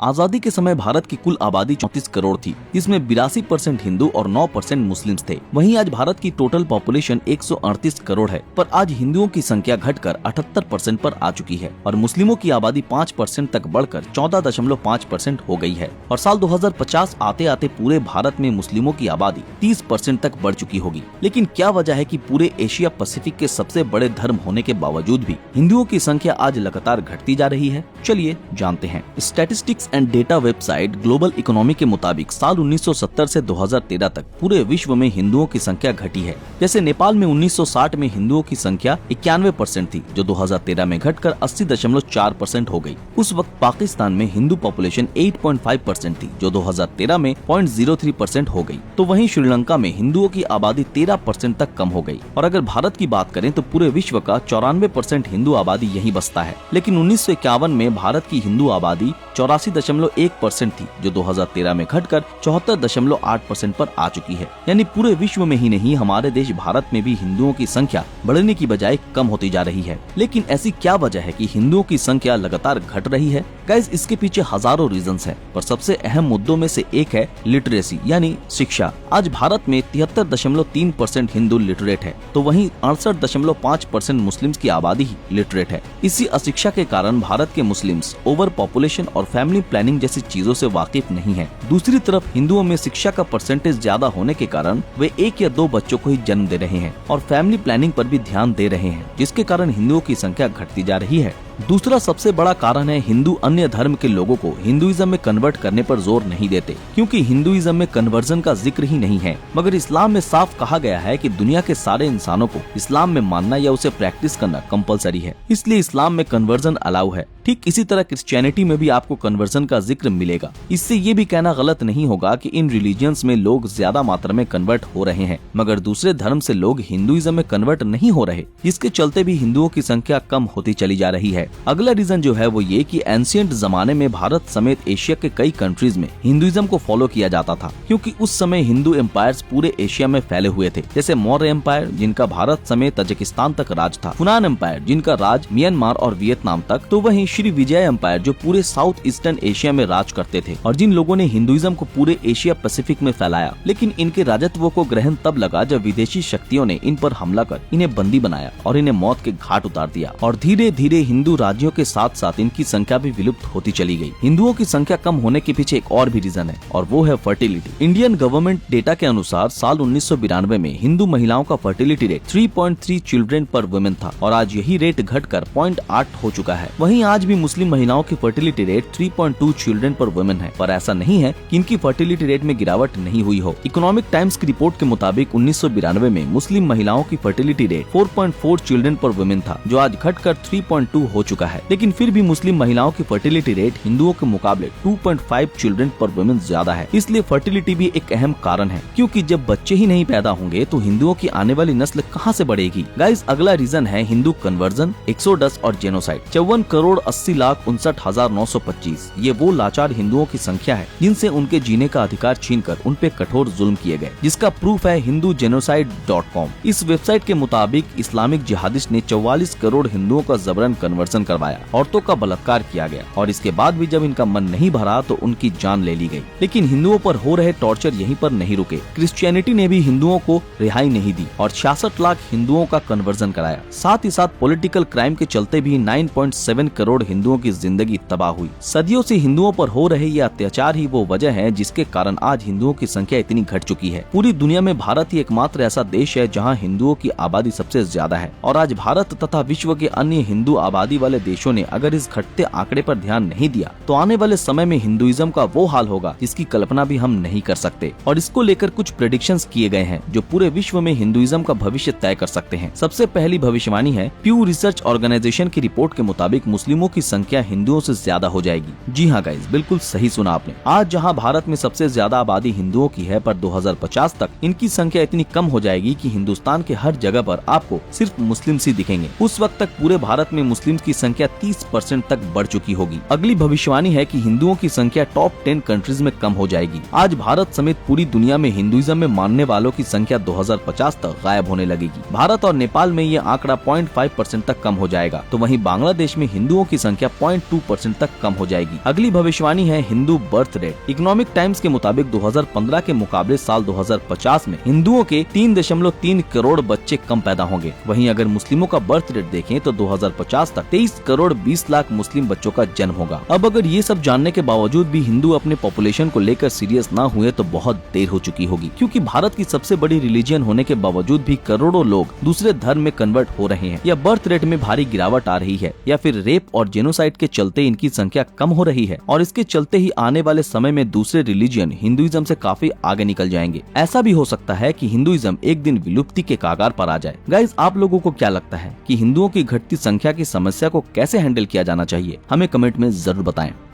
आजादी के समय भारत की कुल आबादी 34 करोड़ थी, जिसमें 82% हिंदू और 9% मुस्लिम्स थे। वहीं आज भारत की टोटल पॉपुलेशन 138 करोड़ है, पर आज हिंदुओं की संख्या घटकर 78% पर आ चुकी है और मुस्लिमों की आबादी 5% तक बढ़कर 14.5% हो गई है। और साल 2050 आते आते पूरे भारत में मुस्लिमों की आबादी 30% तक बढ़ चुकी होगी। लेकिन क्या वजह है कि पूरे एशिया पैसिफिक के सबसे बड़े धर्म होने के बावजूद भी हिंदुओं की संख्या आज लगातार घटती जा रही है? चलिए जानते हैं। Statistics and data website global economy के मुताबिक साल 1970 से 2013 तक पूरे विश्व में हिंदुओं की संख्या घटी है। जैसे नेपाल में 1960 में हिंदुओं की संख्या 91% थी, जो 2013 में घटकर 80.4% हो गई। उस वक्त पाकिस्तान में हिंदू पॉपुलेशन 8.5% थी, जो 2013 में 0.03% हो गई। तो वहीं श्रीलंका में हिंदुओं की आबादी 13% तक कम हो गई। और अगर भारत की बात करें तो पूरे विश्व का 94% हिंदू आबादी यही बसता है। लेकिन 1951 में भारत की हिंदू आबादी 84.1% थी, जो 2013 में घटकर 74.8% पर आ चुकी है। यानी पूरे विश्व में ही नहीं, हमारे देश भारत में भी हिंदुओं की संख्या बढ़ने की बजाय कम होती जा रही है। लेकिन ऐसी क्या वजह है कि हिंदुओं की संख्या लगातार घट रही है? गाइस, इसके पीछे हजारों रीजंस हैं, पर सबसे अहम मुद्दों में से एक है लिटरेसी यानी शिक्षा। आज भारत में 73.3% हिंदू लिटरेट है, तो वहीं 68.5% मुस्लिम्स की आबादी ही लिटरेट है। इसी अशिक्षा के कारण भारत के मुस्लिम्स ओवर पॉपुलेशन और फैमिली प्लानिंग जैसी चीजों से वाकिफ नहीं है। दूसरी तरफ हिंदुओं में शिक्षा का परसेंटेज ज्यादा होने के कारण वे 1 या 2 बच्चों को ही जन्म दे रहे हैं और फैमिली प्लानिंग पर भी ध्यान दे रहे हैं, जिसके कारण हिंदुओं की संख्या घटती जा रही है। दूसरा सबसे बड़ा कारण है हिंदू अन्य धर्म के लोगों को हिंदुइज्म में कन्वर्ट करने पर जोर नहीं देते, क्योंकि हिंदुइज्म में कन्वर्जन का जिक्र ही नहीं है। मगर इस्लाम में साफ कहा गया है कि दुनिया के सारे इंसानों को इस्लाम में मानना या उसे प्रैक्टिस करना कंपलसरी है, इसलिए इस्लाम में कन्वर्जन अलाउ है। ठीक इसी तरह क्रिश्चियनिटी में भी आपको कन्वर्जन का जिक्र मिलेगा। इससे ये भी कहना गलत नहीं होगा कि इन रिलीजियंस में लोग ज्यादा मात्रा में कन्वर्ट हो रहे हैं, मगर दूसरे धर्म से लोग हिंदुइज्म में कन्वर्ट नहीं हो रहे, जिसके चलते भी हिंदुओं की संख्या कम होती चली जा रही है। अगला रीजन जो है वो ये कि एंशिएंट जमाने में भारत समेत एशिया के कई कंट्रीज में हिंदुइज्म को फॉलो किया जाता था, क्योंकि उस समय हिंदू एम्पायर्स पूरे एशिया में फैले हुए थे। जैसे मौर्य एम्पायर, जिनका भारत समेत तजाकिस्तान तक राज था, फुनान एम्पायर, जिनका राज म्यांमार और वियतनाम तक, तो वहीं श्री विजय एम्पायर जो पूरे साउथ ईस्टर्न एशिया में राज करते थे और जिन लोगों ने हिंदुइज्म को पूरे एशिया पैसिफिक में फैलाया। लेकिन इनके राजत्व को ग्रहण तब लगा जब विदेशी शक्तियों ने इन पर हमला कर इन्हें बंदी बनाया और इन्हें मौत के घाट उतार दिया। और धीरे धीरे हिंदू राज्यों के साथ साथ इनकी संख्या भी विलुप्त होती चली गई। हिंदुओं की संख्या कम होने के पीछे एक और भी रीजन है, और वो है फर्टिलिटी। इंडियन गवर्नमेंट डेटा के अनुसार साल 1992 में हिंदू महिलाओं का फर्टिलिटी रेट 3.3 चिल्ड्रेन पर वुमेन था, और आज यही रेट घटकर 0.8 हो चुका है। वहीं आज भी मुस्लिम महिलाओं की फर्टिलिटी रेट 3.2 चिल्ड्रेन पर वुमेन है, पर ऐसा नहीं है कि इनकी फर्टिलिटी रेट में गिरावट नहीं हुई हो। इकोनॉमिक टाइम्स की रिपोर्ट के मुताबिक 1992 में मुस्लिम महिलाओं की फर्टिलिटी रेट 4.4 चिल्ड्रेन पर वुमेन था, जो आज घटकर 3.2 हो चुका है। लेकिन फिर भी मुस्लिम महिलाओं की फर्टिलिटी रेट हिंदुओं के मुकाबले 2.5 चिल्ड्रेन पर वुमेन ज्यादा है। इसलिए फर्टिलिटी भी एक अहम कारण है, क्योंकि जब बच्चे ही नहीं पैदा होंगे तो हिंदुओं की आने वाली नस्ल कहां से बढ़ेगी। गाइस, अगला रीजन है हिंदू कन्वर्जन, एक्सोडस और जेनोसाइड। 54,80,6925 ये वो लाचार हिंदुओं की संख्या है जिनसे उनके जीने का अधिकार छीनकर उन पे कठोर जुल्म किए गए, जिसका प्रूफ है hindugenocide.com। इस वेबसाइट के मुताबिक इस्लामिक जिहादिस्ट ने 44 करोड़ हिंदुओं का जबरन कन्वर्जन करवाया, औरतों का बलात्कार किया गया, और इसके बाद भी जब इनका मन नहीं भरा तो उनकी जान ले ली गई। लेकिन हिंदुओं पर हो रहे टॉर्चर यहीं पर नहीं रुके। क्रिश्चियनिटी ने भी हिंदुओं को रिहाई नहीं दी और 66 लाख हिंदुओं का कन्वर्जन कराया। साथ ही साथ पॉलिटिकल क्राइम के चलते भी 9.7 करोड़ हिंदुओं की जिंदगी तबाह हुई। सदियों से हिंदुओं पर हो रहे ये अत्याचार ही वो वजह है जिसके कारण आज हिंदुओं की संख्या इतनी घट चुकी है। पूरी दुनिया में भारत ही एकमात्र ऐसा देश है जहां हिंदुओं की आबादी सबसे ज्यादा है, और आज भारत तथा विश्व के अन्य हिंदू आबादी वाले देशों ने अगर इस घटते आंकड़े पर ध्यान नहीं दिया तो आने वाले समय में हिंदुइज्म का वो हाल होगा जिसकी कल्पना भी हम नहीं कर सकते। और इसको लेकर कुछ प्रेडिक्शंस किए गए हैं जो पूरे विश्व में हिंदुइज्म का भविष्य तय कर सकते हैं। सबसे पहली भविष्यवाणी है प्यू रिसर्च ऑर्गेनाइजेशन की रिपोर्ट के मुताबिक मुस्लिमों की संख्या हिंदुओं से ज्यादा हो जाएगी। जी हाँ गाइस, बिल्कुल सही सुना आपने। आज जहाँ भारत में सबसे ज्यादा आबादी हिंदुओं की है, पर 2050 तक इनकी संख्या इतनी कम हो जाएगी कि हिंदुस्तान के हर जगह पर आपको सिर्फ मुस्लिम ही दिखेंगे। उस वक्त तक पूरे भारत में मुस्लिम की की संख्या 30% तक बढ़ चुकी होगी। अगली भविष्यवाणी है कि हिंदुओं की संख्या टॉप 10 कंट्रीज में कम हो जाएगी। आज भारत समेत पूरी दुनिया में हिंदुइज्म में मानने वालों की संख्या 2050 तक गायब होने लगेगी। भारत और नेपाल में ये आंकड़ा 0.5% तक कम हो जाएगा, तो वहीं बांग्लादेश में हिंदुओं की संख्या 0.2% तक कम हो जाएगी। अगली भविष्यवाणी है Hindu birth rate. Economic times के मुताबिक 2015 के मुकाबले साल 2050 में हिंदुओं के 3.3 करोड़ बच्चे कम पैदा होंगे। वहीं अगर मुस्लिमों का बर्थ रेट देखें तो 2050 तक 23 करोड़ 20 लाख मुस्लिम बच्चों का जन्म होगा। अब अगर ये सब जानने के बावजूद भी हिंदू अपने पॉपुलेशन को लेकर सीरियस ना हुए तो बहुत देर हो चुकी होगी, क्योंकि भारत की सबसे बड़ी रिलीजन होने के बावजूद भी करोड़ों लोग दूसरे धर्म में कन्वर्ट हो रहे हैं, या बर्थ रेट में भारी गिरावट आ रही है, या फिर रेप और जेनोसाइड के चलते इनकी संख्या कम हो रही है, और इसके चलते ही आने वाले समय में दूसरे रिलीजन हिंदुइज्म से काफी आगे निकल जाएंगे। ऐसा भी हो सकता है कि हिंदुइज्म एक दिन विलुप्ति के कगार पर आ जाए। गाइस, आप लोगों को क्या लगता है कि हिंदुओं की घटती संख्या की समस्या को कैसे हैंडल किया जाना चाहिए? हमें कमेंट में जरूर बताएं।